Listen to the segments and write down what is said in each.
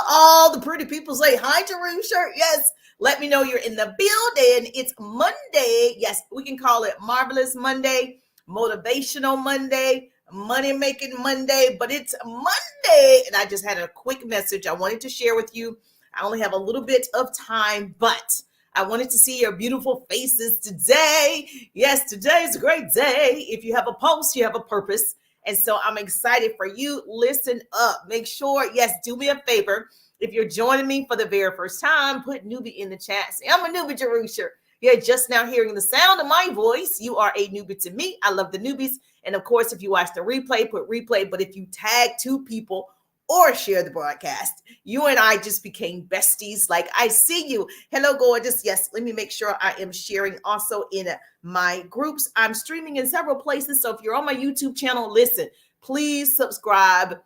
all the pretty people say hi to Jerusha. Yes, let me know you're in the building. It's Monday. Yes, we can call it Marvelous Monday, Motivational Monday, Money Making Monday, but it's Monday. And I just had a quick message I wanted to share with you. I only have a little bit of time, but I wanted to see your beautiful faces today. Yes, today is a great day. If you have a pulse, you have a purpose. And so I'm excited for you. Listen up. Make sure, yes, do me a favor. If you're joining me for the very first time, put newbie in the chat. Say, I'm a newbie, Jerusha. You're just now hearing the sound of my voice. You are a newbie to me. I love the newbies. And of course, if you watch the replay, put replay. But if you tag two people or share the broadcast, you and I just became besties. Like, I see you. Hello, gorgeous. Yes, let me make sure I am sharing also in my groups. I'm streaming in several places. So if you're on my YouTube channel, listen, please subscribe.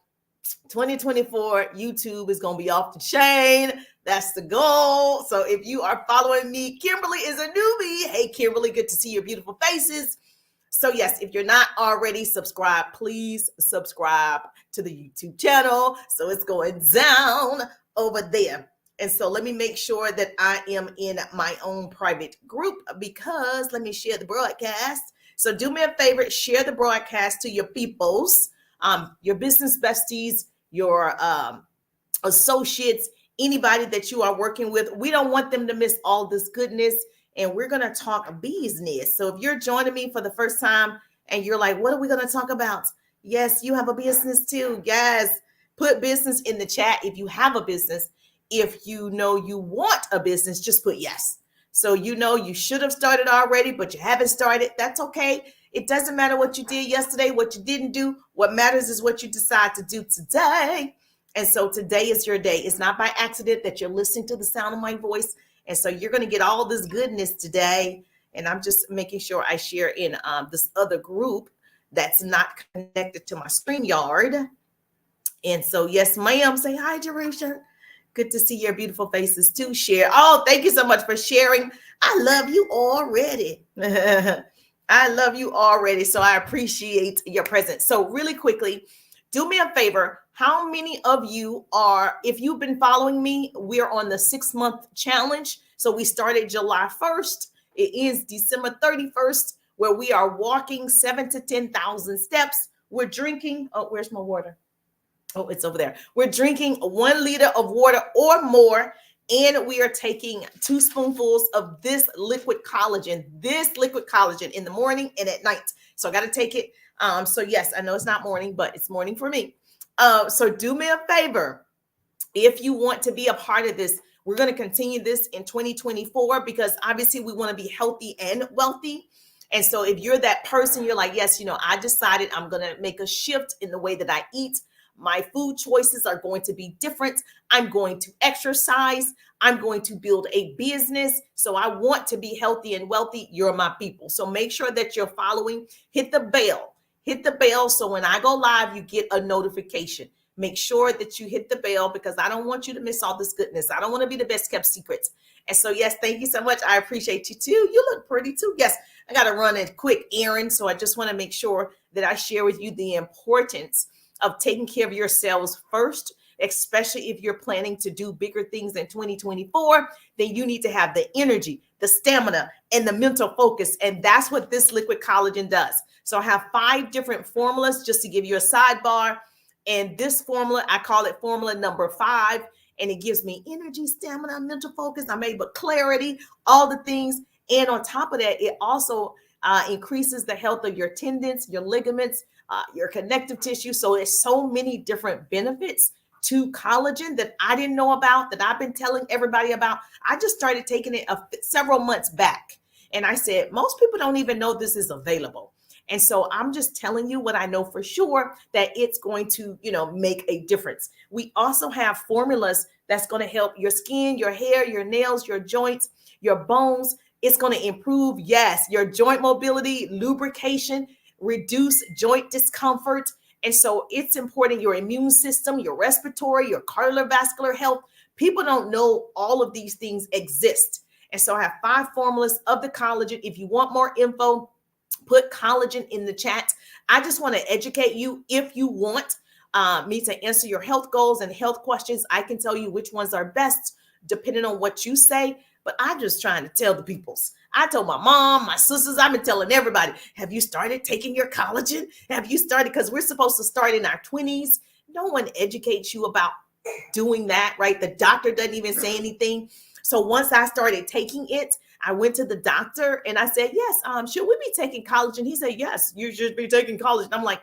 2024 YouTube is going to be off the chain. That's the goal. So if you are following me, Kimberly is a newbie. Hey, Kimberly, good to see your beautiful faces. So yes, if you're not already subscribed, please subscribe to the YouTube channel. So it's going down over there. And so let me make sure that I am in my own private group, because let me share the broadcast. So do me a favor, share the broadcast to your peoples, your business besties, your associates, anybody that you are working with. We don't want them to miss all this goodness. And we're going to talk business. So if you're joining me for the first time and you're like, what are we going to talk about? Yes, you have a business too. Yes, put business in the chat if you have a business. If you know you want a business, just put yes. So you know you should have started already, but you haven't started. That's okay. It doesn't matter what you did yesterday, what you didn't do. What matters is what you decide to do today. And so today is your day. It's not by accident that you're listening to the sound of my voice. And so you're going to get all this goodness today. And I'm just making sure I share in this other group that's not connected to my StreamYard. And so, yes, ma'am, say hi, Jerusha. Good to see your beautiful faces too. Share. Oh, thank you so much for sharing. I love you already. I love you already. So I appreciate your presence. So really quickly, do me a favor. How many of you are, if you've been following me, we're on the 6-month challenge. So we started July 1st. It is December 31st, where we are walking 7,000 to 10,000 steps. We're drinking. Oh, where's my water? Oh, it's over there. We're drinking 1 liter of water or more. And we are taking 2 spoonfuls of this liquid collagen in the morning and at night. So I got to take it. So yes, I know it's not morning, but it's morning for me. So do me a favor. If you want to be a part of this, we're going to continue this in 2024, because obviously we want to be healthy and wealthy. And so if you're that person, you're like, yes, I decided I'm going to make a shift in the way that I eat. My food choices are going to be different. I'm going to exercise. I'm going to build a business. So I want to be healthy and wealthy. You're my people. So make sure that you're following. Hit the bell. Hit the bell so when I go live, you get a notification. Make sure that you hit the bell, because I don't want you to miss all this goodness. I don't want to be the best kept secrets. And so, yes, thank you so much. I appreciate you too. You look pretty too. Yes, I got to run a quick errand. So I just want to make sure that I share with you the importance of taking care of yourselves first, especially if you're planning to do bigger things in 2024. Then you need to have the energy, the stamina, and the mental focus. And that's what this liquid collagen does. So I have 5 different formulas just to give you a sidebar. And this formula, I call it formula number 5. And it gives me energy, stamina, mental focus. I'm able clarity, all the things. And on top of that, it also increases the health of your tendons, your ligaments, your connective tissue. So there's so many different benefits to collagen that I didn't know about, that I've been telling everybody about. I just started taking it several months back. And I said, most people don't even know this is available. And so I'm just telling you what I know for sure, that it's going to, make a difference. We also have formulas that's going to help your skin, your hair, your nails, your joints, your bones. It's going to improve, yes, your joint mobility, lubrication, reduce joint discomfort. And so it's important, your immune system, your respiratory, your cardiovascular health. People don't know all of these things exist. And so I have 5 formulas of the collagen. If you want more info, put collagen in the chat. I just want to educate you. If you want me to answer your health goals and health questions. I can tell you which ones are best depending on what you say. But I'm just trying to tell the peoples. I told my mom, my sisters, I've been telling everybody, have you started taking your collagen? Have you started? Because we're supposed to start in our 20s. No one educates you about doing that, right? The doctor doesn't even say anything. So once I started taking it, I went to the doctor and I said, yes, should we be taking collagen? He said, yes, you should be taking collagen. I'm like,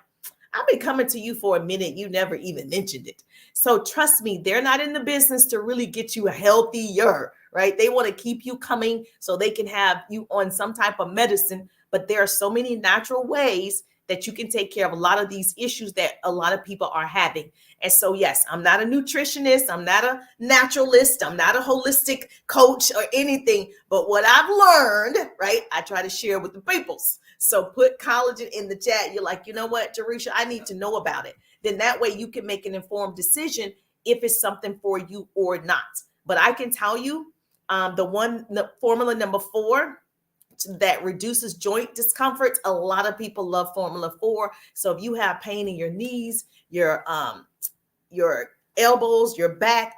I've been coming to you for a minute. You never even mentioned it. So trust me, they're not in the business to really get you healthier, right? They want to keep you coming so they can have you on some type of medicine. But there are so many natural ways that you can take care of a lot of these issues that a lot of people are having. And so, yes, I'm not a nutritionist. I'm not a naturalist. I'm not a holistic coach or anything. But what I've learned, right, I try to share with the peoples. So put collagen in the chat. You're like, you know what, Jerusha, I need to know about it. Then that way you can make an informed decision if it's something for you or not. But I can tell you the formula number 4 that reduces joint discomfort. A lot of people love formula 4. So if you have pain in your knees, your elbows, your back,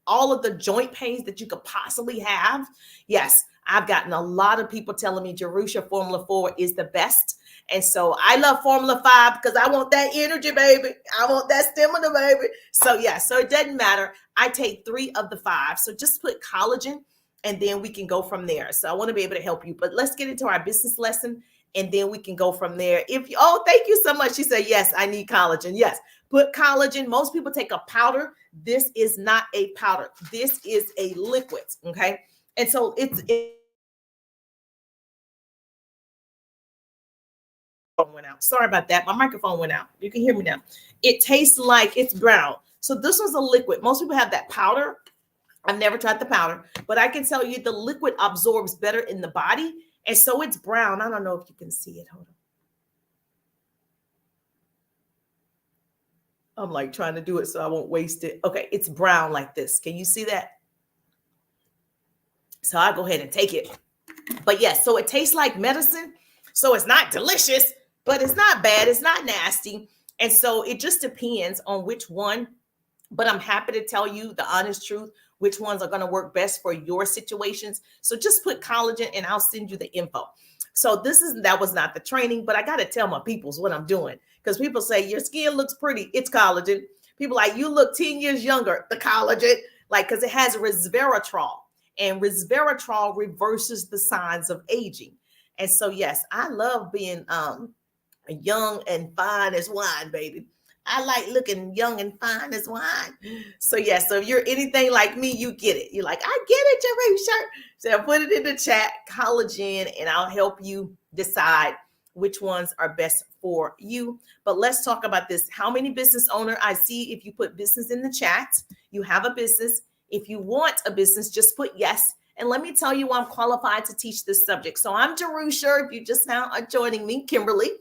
all of the joint pains that you could possibly have, yes, I've gotten a lot of people telling me Jerusha Formula 4 is the best. And so I love Formula 5 because I want that energy, baby. I want that stamina, baby. So yeah, so it doesn't matter. I take 3 of the 5. So just put collagen and then we can go from there. So I want to be able to help you. But let's get into our business lesson and then we can go from there. Thank you so much. She said, yes, I need collagen. Yes, put collagen. Most people take a powder. This is not a powder. This is a liquid, okay? And so it's went out. Sorry about that. My microphone went out. You can hear me now. It tastes like it's brown. So this was a liquid. Most people have that powder. I've never tried the powder, but I can tell you the liquid absorbs better in the body. And so it's brown. I don't know if you can see it. Hold on. I'm like trying to do it so I won't waste it. Okay, it's brown like this. Can you see that? So I'll go ahead and take it. But yes, so it tastes like medicine. So it's not delicious, but it's not bad. It's not nasty. And so it just depends on which one. But I'm happy to tell you the honest truth, which ones are going to work best for your situations. So just put collagen and I'll send you the info. So that was not the training, but I got to tell my peoples what I'm doing. Because people say your skin looks pretty. It's collagen. People like, you look 10 years younger, the collagen, like, because it has resveratrol. And resveratrol reverses the signs of aging. And so, yes, I love being young and fine as wine, baby. I like looking young and fine as wine. So, yes, so if you're anything like me, you get it. You're like, I get it, Jerusha. So put it in the chat, collagen, and I'll help you decide which ones are best for you. But let's talk about this. How many business owner I see if you put business in the chat, you have a business. If you want a business, just put yes. And let me tell you why I'm qualified to teach this subject. So I'm Jerusha. If you just now are joining me, Kimberly.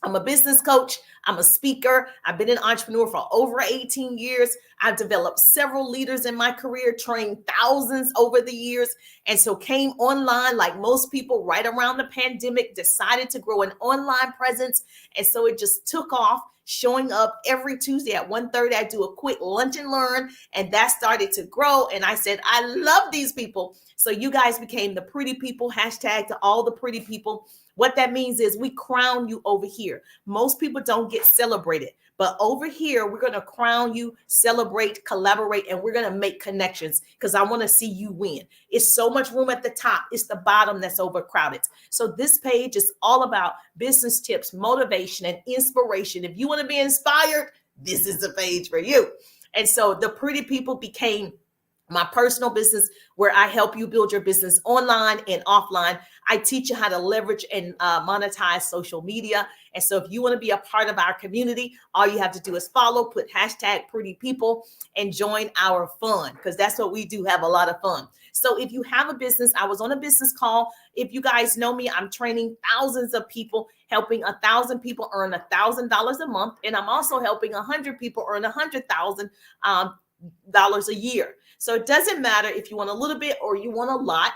I'm a business coach. I'm a speaker. I've been an entrepreneur for over 18 years. I've developed several leaders in my career, trained thousands over the years. And so came online like most people right around the pandemic, decided to grow an online presence. And so it just took off, showing up every Tuesday at 1:30. I do a quick lunch and learn. And that started to grow. And I said, I love these people. So you guys became the pretty people, hashtag to all the pretty people. What that means is we crown you over here. Most people don't get celebrated, but over here, we're going to crown you, celebrate, collaborate, and we're going to make connections because I want to see you win. It's so much room at the top. It's the bottom that's overcrowded. So this page is all about business tips, motivation, and inspiration. If you want to be inspired, this is the page for you. And so the pretty people became my personal business where I help you build your business online and offline. I teach you how to leverage and monetize social media. And so if you want to be a part of our community, all you have to do is follow, put hashtag pretty people and join our fun because that's what we do, have a lot of fun. So if you have a business, I was on a business call. If you guys know me, I'm training thousands of people, helping 1,000 people earn $1,000 a month. And I'm also helping 100 people earn $100,000 a year. So it doesn't matter if you want a little bit or you want a lot.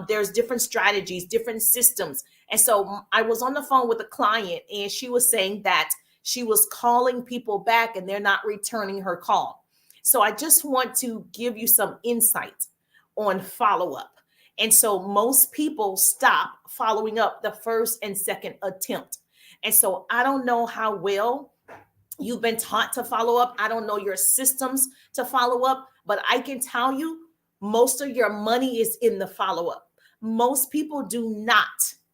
There's different strategies, different systems. And so I was on the phone with a client and she was saying that She was calling people back and they're not returning her call. So I just want to give you some insight on follow up. And so most people stop following up the first and second attempt. And so I don't know how well you've been taught to follow up. I don't know your systems to follow up, but I can tell you most of your money is in the follow up. Most people do not.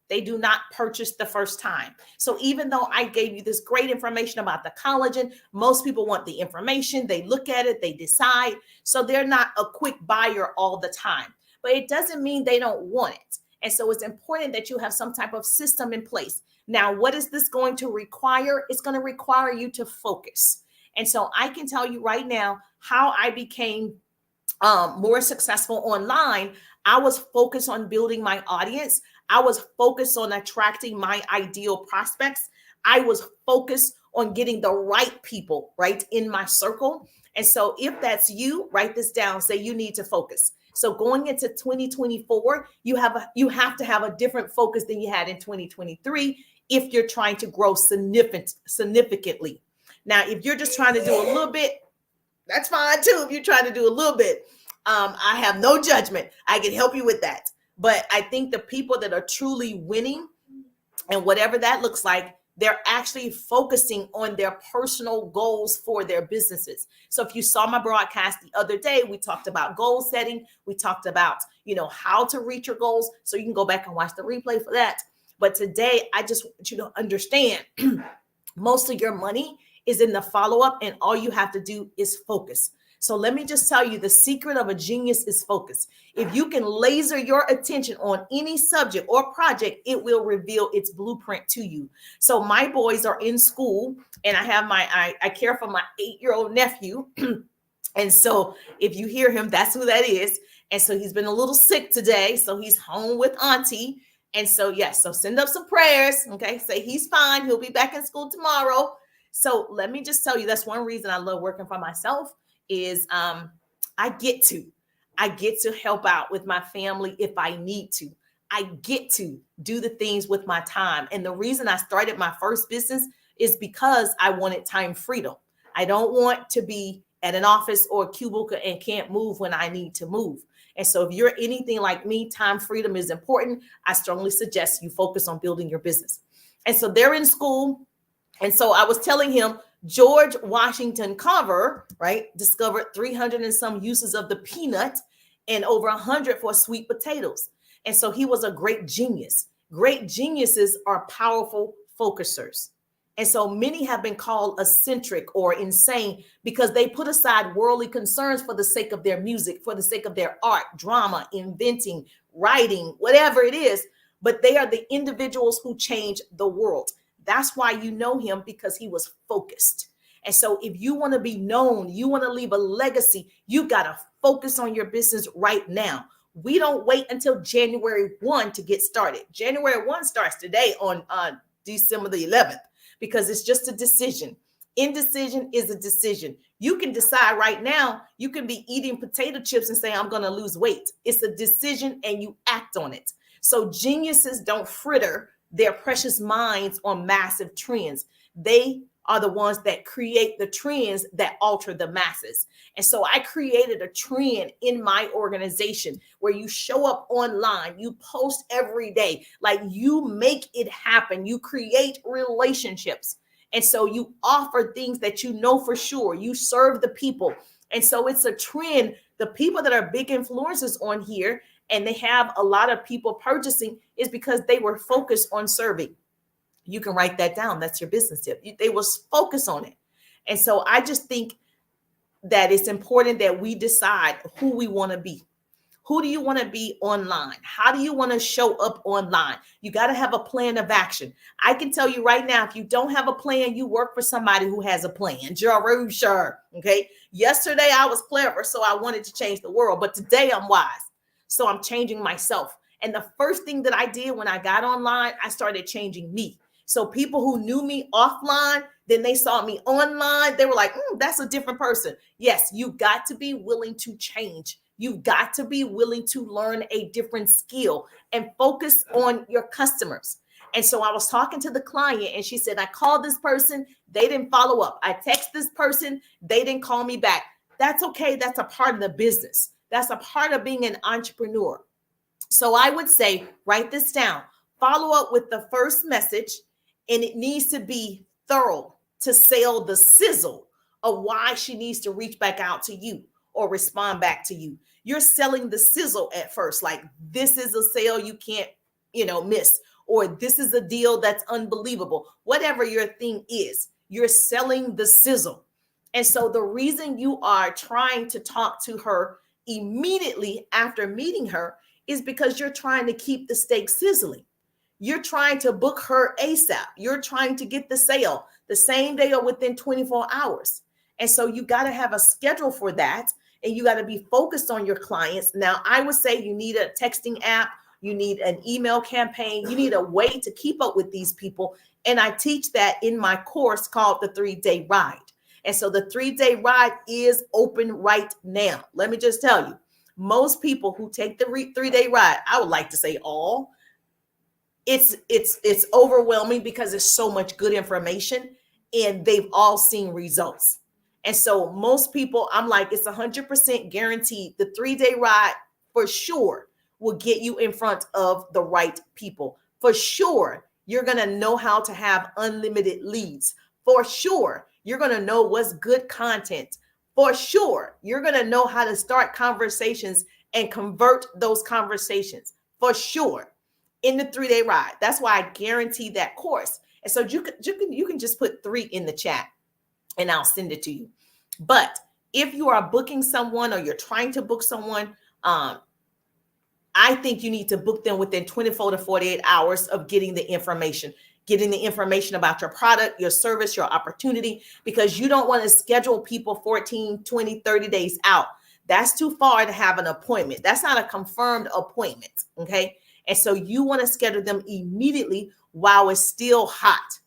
They do not purchase the first time. So even though I gave you this great information about the collagen, most people want the information. They look at it, they decide. So they're not a quick buyer all the time, but it doesn't mean they don't want it. And so it's important that you have some type of system in place. Now, what is this going to require? It's going to require you to focus. And so I can tell you right now how I became more successful online. I was focused on building my audience. I was focused on attracting my ideal prospects. I was focused on getting the right people right in my circle. And so if that's you, write this down, say you need to focus. So going into 2024, you have to have a different focus than you had in 2023 if you're trying to grow significantly. Now, if you're just trying to do a little bit, that's fine too. If you're trying to do a little bit, I have no judgment. I can help you with that. But I think the people that are truly winning, and whatever that looks like, they're actually focusing on their personal goals for their businesses. So if you saw my broadcast the other day, we talked about goal setting. We talked about, how to reach your goals. So you can go back and watch the replay for that. But today, I just want you to understand most of your money is in the follow-up, and all you have to do is focus. So let me just tell you, the secret of a genius is focus. If you can laser your attention on any subject or project, it will reveal its blueprint to you. So my boys are in school, and I have I care for my 8-year-old nephew. And so if you hear him, that's who that is. And so he's been a little sick today. So he's home with auntie. And so, yes, so send up some prayers. Okay. Say he's fine. He'll be back in school tomorrow. So let me just tell you, that's one reason I love working for myself is I get to help out with my family if I need to. I get to do the things with my time. And the reason I started my first business is because I wanted time freedom. I don't want to be at an office or a cubicle and can't move when I need to move. And so if you're anything like me, time freedom is important. I strongly suggest you focus on building your business. And so they're in school. And so I was telling him, George Washington Carver, right, discovered 300 and some uses of the peanut and over 100 for sweet potatoes. And so he was a great genius. Great geniuses are powerful focusers. And so many have been called eccentric or insane because they put aside worldly concerns for the sake of their music, for the sake of their art, drama, inventing, writing, whatever it is. But they are the individuals who change the world. That's why you know him, because he was focused. And so if you want to be known, you want to leave a legacy, you got to focus on your business right now. We don't wait until January 1 to get started. January 1 starts today on December the 11th, because it's just a decision. Indecision is a decision. You can decide right now, you can be eating potato chips and say, I'm going to lose weight. It's a decision and you act on it. So geniuses don't fritter their precious minds on massive trends. They are the ones that create the trends that alter the masses. And so I created a trend in my organization where you show up online, you post every day, like you make it happen. You create relationships. And so you offer things that you know for sure. You serve the people. And so it's a trend. The people that are big influencers on here, and they have a lot of people purchasing, is because they were focused on serving. You can write that down. That's your business tip. They will focus on it. And so I just think that it's important that we decide who we want to be. Who do you want to be online? How do you want to show up online? You got to have a plan of action. I can tell you right now, if you don't have a plan, you work for somebody who has a plan. Sure. Okay. Yesterday I was clever, so I wanted to change the world, but today I'm wise. So I'm changing myself. And the first thing that I did when I got online, I started changing me. So people who knew me offline, then they saw me online. They were like, that's a different person. Yes, you got to be willing to change. You've got to be willing to learn a different skill and focus on your customers. And so I was talking to the client and she said, I called this person, they didn't follow up. I text this person, they didn't call me back. That's okay. That's a part of the business. That's a part of being an entrepreneur. So I would say, write this down, follow up with the first message, and it needs to be thorough to sell the sizzle of why she needs to reach back out to you or respond back to you. You're selling the sizzle at first, like this is a sale you can't, miss, or this is a deal that's unbelievable. Whatever your thing is, you're selling the sizzle. And so the reason you are trying to talk to her immediately after meeting her is because you're trying to keep the steak sizzling. You're trying to book her ASAP. You're trying to get the sale the same day or within 24 hours. And so you got to have a schedule for that. And you got to be focused on your clients. Now, I would say you need a texting app. You need an email campaign. You need a way to keep up with these people. And I teach that in my course called the 3-Day Ride. And so the 3-Day Ride is open right now. Let me just tell you, most people who take the 3-Day Ride, I would like to say all, it's overwhelming because there's so much good information and they've all seen results. And so most people, I'm like, it's 100% guaranteed. The 3-Day Ride for sure will get you in front of the right people. For sure, you're going to know how to have unlimited leads. For sure, you're going to know what's good content. For sure, you're going to know how to start conversations and convert those conversations. For sure, in the 3-Day Ride. That's why I guarantee that course. And so you can just put 3 in the chat and I'll send it to you. But if you are booking someone or you're trying to book someone, I think you need to book them within 24 to 48 hours of getting the information about your product, your service, your opportunity, because you don't want to schedule people 14, 20, 30 days out. That's too far to have an appointment. That's not a confirmed appointment. Okay. And so you want to schedule them immediately while it's still hot.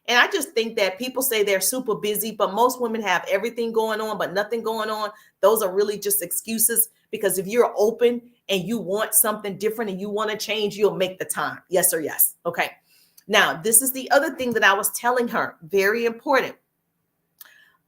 And I just think that people say they're super busy, but most women have everything going on, but nothing going on. Those are really just excuses, because if you're open and you want something different and you want to change, you'll make the time. Yes or yes. Okay. Now, this is the other thing that I was telling her. Very important.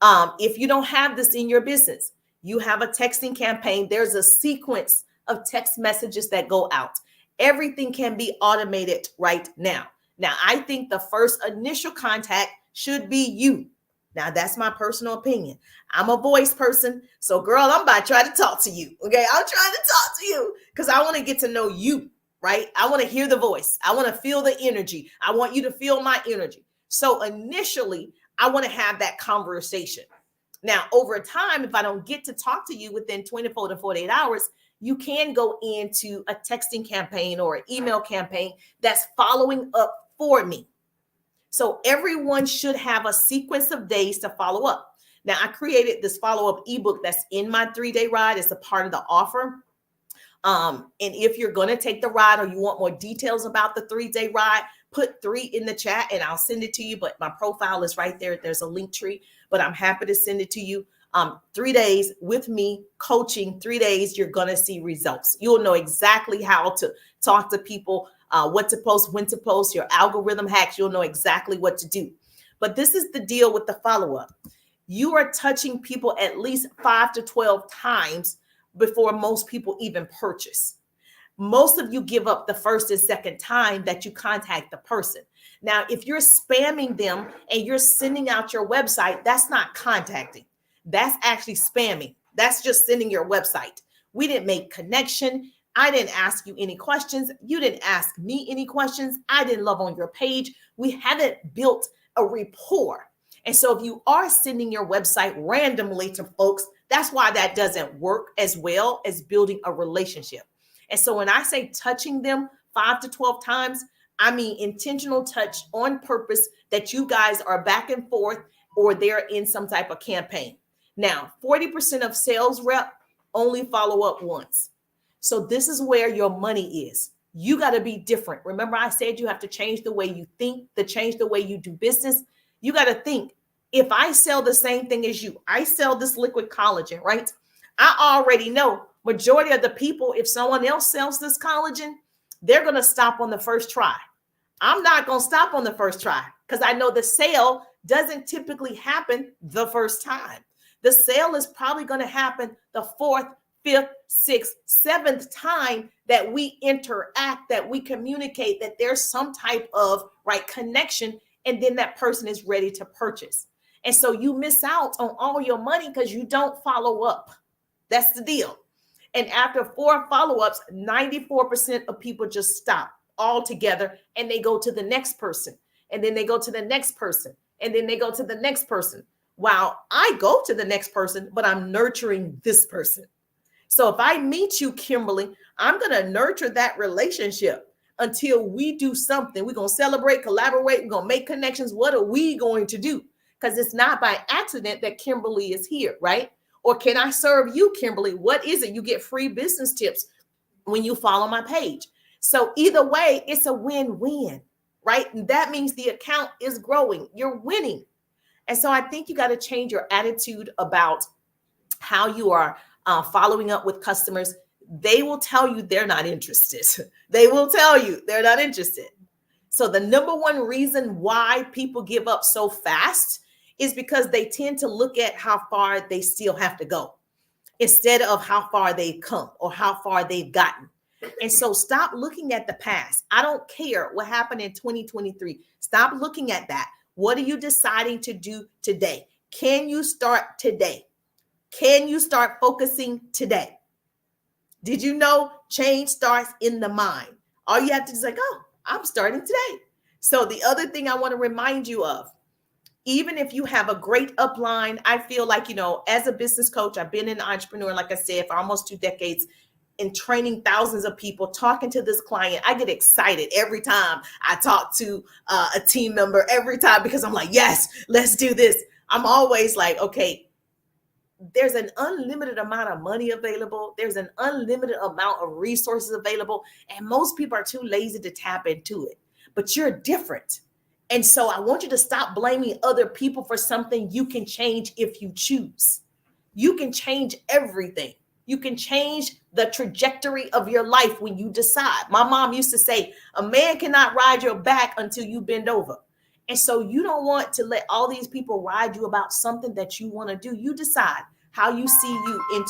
If you don't have this in your business, you have a texting campaign. There's a sequence of text messages that go out. Everything can be automated right now. Now, I think the first initial contact should be you. Now, that's my personal opinion. I'm a voice person. So, girl, I'm about to try to talk to you. Okay, I'm trying to talk to you because I want to get to know you, right? I want to hear the voice. I want to feel the energy. I want you to feel my energy. So initially, I want to have that conversation. Now, over time, if I don't get to talk to you within 24 to 48 hours, you can go into a texting campaign or an email campaign that's following up for me. So everyone should have a sequence of days to follow up. Now, I created this follow-up ebook that's in my 3-Day Ride. It's a part of the offer. And if you're going to take the ride or you want more details about the 3-Day Ride, put 3 in the chat and I'll send it to you. But my profile is right there. There's a link tree, but I'm happy to send it to you. 3 days with me coaching, 3 days, you're going to see results. You'll know exactly how to talk to people, what to post, when to post, your algorithm hacks. You'll know exactly what to do. But this is the deal with the follow-up. You are touching people at least 5 to 12 times before most people even purchase. Most of you give up the first and second time that you contact the person. Now, if you're spamming them and you're sending out your website, that's not contacting. That's actually spamming. That's just sending your website. We didn't make connection. I didn't ask you any questions. You didn't ask me any questions. I didn't love on your page. We haven't built a rapport. And so if you are sending your website randomly to folks, that's why that doesn't work as well as building a relationship. And so when I say touching them 5 to 12 times, I mean intentional touch on purpose, that you guys are back and forth or they're in some type of campaign. Now, 40% of sales rep only follow up once. So this is where your money is. You got to be different. Remember, I said you have to change the way you think, to change the way you do business. You got to think, if I sell the same thing as you, I sell this liquid collagen, right? I already know majority of the people, if someone else sells this collagen, they're going to stop on the first try. I'm not going to stop on the first try because I know the sale doesn't typically happen the first time. The sale is probably going to happen the fourth, fifth, sixth, seventh time that we interact, that we communicate, that there's some type of right connection, and then that person is ready to purchase. And so you miss out on all your money because you don't follow up. That's the deal. And after 4 follow-ups, 94% of people just stop altogether and they go to the next person. And then they go to the next person. And then they go to the next person. While I go to the next person, but I'm nurturing this person. So if I meet you, Kimberly, I'm going to nurture that relationship until we do something. We're going to celebrate, collaborate. We're going to make connections. What are we going to do? Because it's not by accident that Kimberly is here, right? Or can I serve you, Kimberly? What is it? You get free business tips when you follow my page. So either way, it's a win-win, right? That means the account is growing. You're winning. And so I think you got to change your attitude about how you are following up with customers. They will tell you they're not interested. They will tell you they're not interested. So the number one reason why people give up so fast is because they tend to look at how far they still have to go instead of how far they've come or how far they've gotten. And so stop looking at the past. I don't care what happened in 2023. Stop looking at that. What are you deciding to do today? Can you start today? Can you start focusing today? Did you know change starts in the mind? All you have to do is like, oh, I'm starting today. So the other thing I want to remind you of, even if you have a great upline, I feel like, as a business coach, I've been an entrepreneur, like I said, for almost 2 decades in training thousands of people, talking to this client. I get excited every time I talk to a team member, every time, because I'm like, yes, let's do this. I'm always like, okay, there's an unlimited amount of money available. There's an unlimited amount of resources available. And most people are too lazy to tap into it. But you're different. And so I want you to stop blaming other people for something you can change if you choose. You can change everything. You can change the trajectory of your life when you decide. My mom used to say, a man cannot ride your back until you bend over. And so you don't want to let all these people ride you about something that you want to do. You decide how you see you in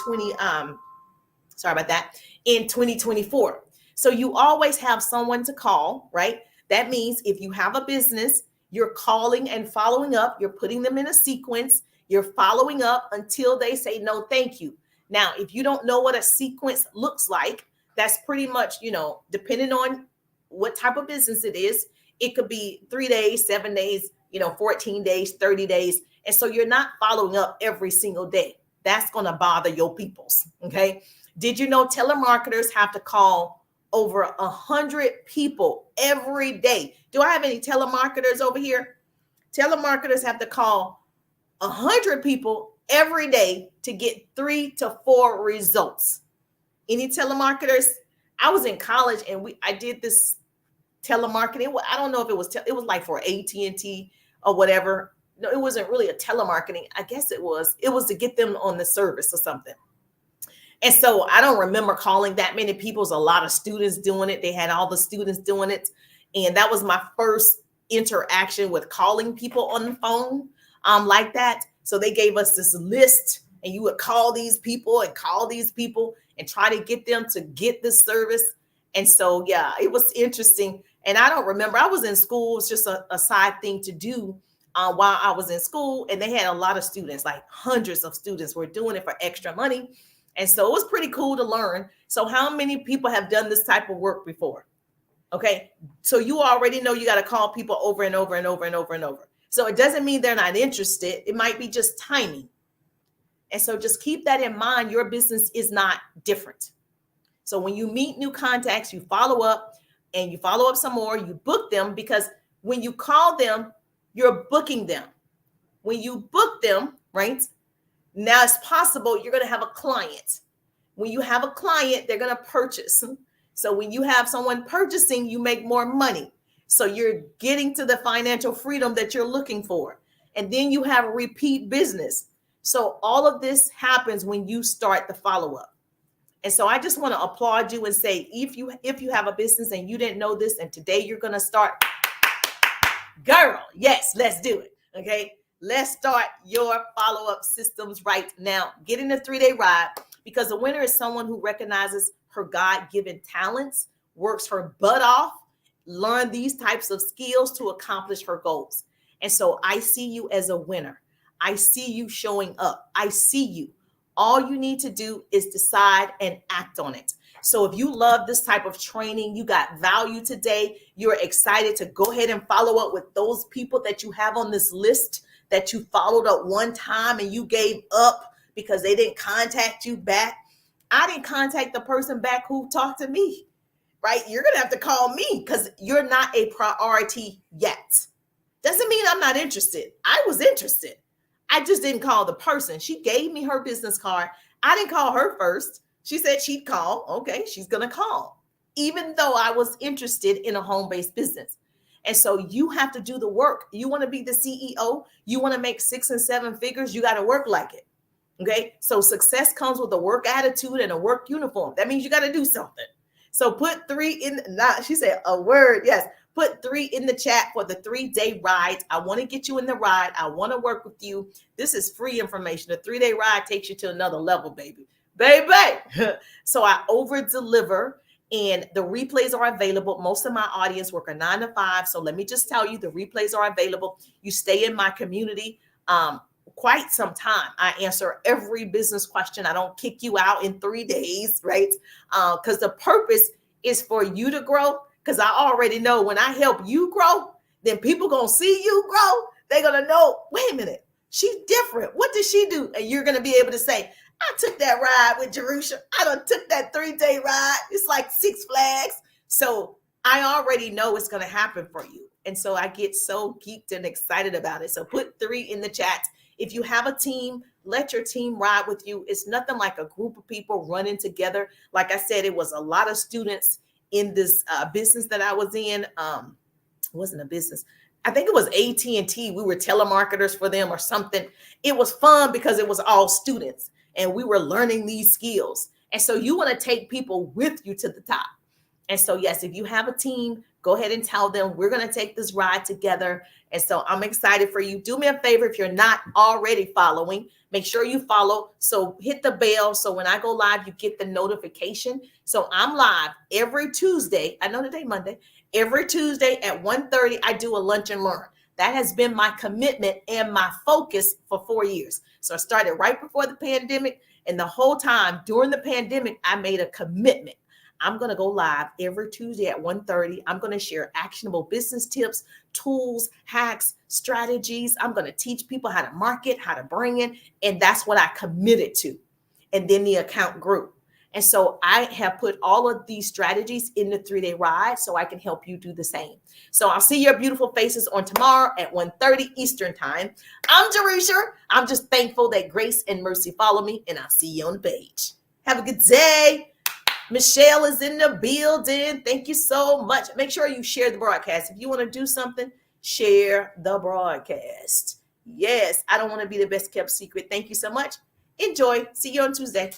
2024. So you always have someone to call, right? That means if you have a business, you're calling and following up, you're putting them in a sequence, you're following up until they say, no, thank you. Now, if you don't know what a sequence looks like, that's pretty much, depending on what type of business it is, it could be 3 days, 7 days, 14 days, 30 days. And so you're not following up every single day. That's going to bother your peoples. Okay. Did you know telemarketers have to call over 100 people every day? Do I have any telemarketers over here? Telemarketers have to call 100 people every day to get 3 to 4 results. Any telemarketers? I was in college and I did this telemarketing. I don't know if it was like for AT&T or whatever. No, it wasn't really a telemarketing. I guess it was to get them on the service or something. And so I don't remember calling that many people. It was a lot of students doing it. They had all the students doing it. And that was my first interaction with calling people on the phone like that. So they gave us this list and you would call these people and try to get them to get this service. And so, yeah, it was interesting. And I don't remember. I was in school. It's just a side thing to do while I was in school. And they had a lot of students, like hundreds of students were doing it for extra money. And so it was pretty cool to learn. So how many people have done this type of work before? Okay. So you already know you got to call people over and over and over and over and over. So it doesn't mean they're not interested. It might be just timing. And so just keep that in mind. Your business is not different. So when you meet new contacts, you follow up and you follow up some more, you book them, because when you call them, you're booking them. When you book them, right? Now it's possible you're going to have a client. When you have a client, they're going to purchase. So when you have someone purchasing, you make more money. So you're getting to the financial freedom that you're looking for. And then you have a repeat business. So all of this happens when you start the follow-up. And so I just want to applaud you and say, if you have a business and you didn't know this, and today you're going to start, Girl, yes, let's do it. Okay. Let's start your follow-up systems right now. Get in the 3-day ride, because a winner is someone who recognizes her God-given talents, works her butt off, learn these types of skills to accomplish her goals. And so I see you as a winner. I see you showing up. I see you. All you need to do is decide and act on it. So if you love this type of training, you got value today, you're excited to go ahead and follow up with those people that you have on this list that you followed up one time and you gave up because they didn't contact you back. I didn't contact the person back who talked to me, right? You're going to have to call me because you're not a priority yet. Doesn't mean I'm not interested. I was interested. I just didn't call the person. She gave me her business card. I didn't call her first. She said she'd call. Okay, she's going to call, even though I was interested in a home-based business. And so you have to do the work. You want to be the CEO. You want to make 6 and 7 figures. You got to work like it. Okay. So success comes with a work attitude and a work uniform. That means you got to do something. So put 3 in. She said a word. Yes. Put 3 in the chat for the 3-day ride. I want to get you in the ride. I want to work with you. This is free information. The 3-day ride takes you to another level, baby. So I over deliver, and the replays are available. Most of my audience work a 9 to 5. So let me just tell you, the replays are available. You stay in my community quite some time. I answer every business question. I don't kick you out in 3 days, right? Because the purpose is for you to grow. Because I already know when I help you grow, then people going to see you grow. They're going to know, wait a minute, she's different. What did she do? And you're going to be able to say, I took that ride with Jerusha. I done took that 3-day ride. It's like 6 Flags. So I already know it's going to happen for you. And so I get so geeked and excited about it. So put 3 in the chat. If you have a team, let your team ride with you. It's nothing like a group of people running together. Like I said, it was a lot of students in this business that I was in. It wasn't a business. I think it was AT&T. We were telemarketers for them or something. It was fun because it was all students and we were learning these skills. And so you want to take people with you to the top. And so, yes, if you have a team, go ahead and tell them we're going to take this ride together. And so I'm excited for you. Do me a favor. If you're not already following, make sure you follow. So hit the bell. So when I go live, you get the notification. So I'm live every Tuesday. I know today, Monday. Every Tuesday at 1:30, I do a lunch and learn. That has been my commitment and my focus for 4 years. So I started right before the pandemic. And the whole time during the pandemic, I made a commitment. I'm going to go live every Tuesday at 1:30. I'm going to share actionable business tips, tools, hacks, strategies. I'm going to teach people how to market, how to bring in. And that's what I committed to. And then the account grew. And so I have put all of these strategies in the 3-day ride so I can help you do the same. So I'll see your beautiful faces on tomorrow at 1:30 Eastern time. I'm Jerusha. I'm just thankful that grace and mercy follow me, and I'll see you on the page. Have a good day. Michelle is in the building. Thank you so much. Make sure you share the broadcast. If you want to do something, share the broadcast. Yes, I don't want to be the best kept secret. Thank you so much. Enjoy. See you on Tuesday.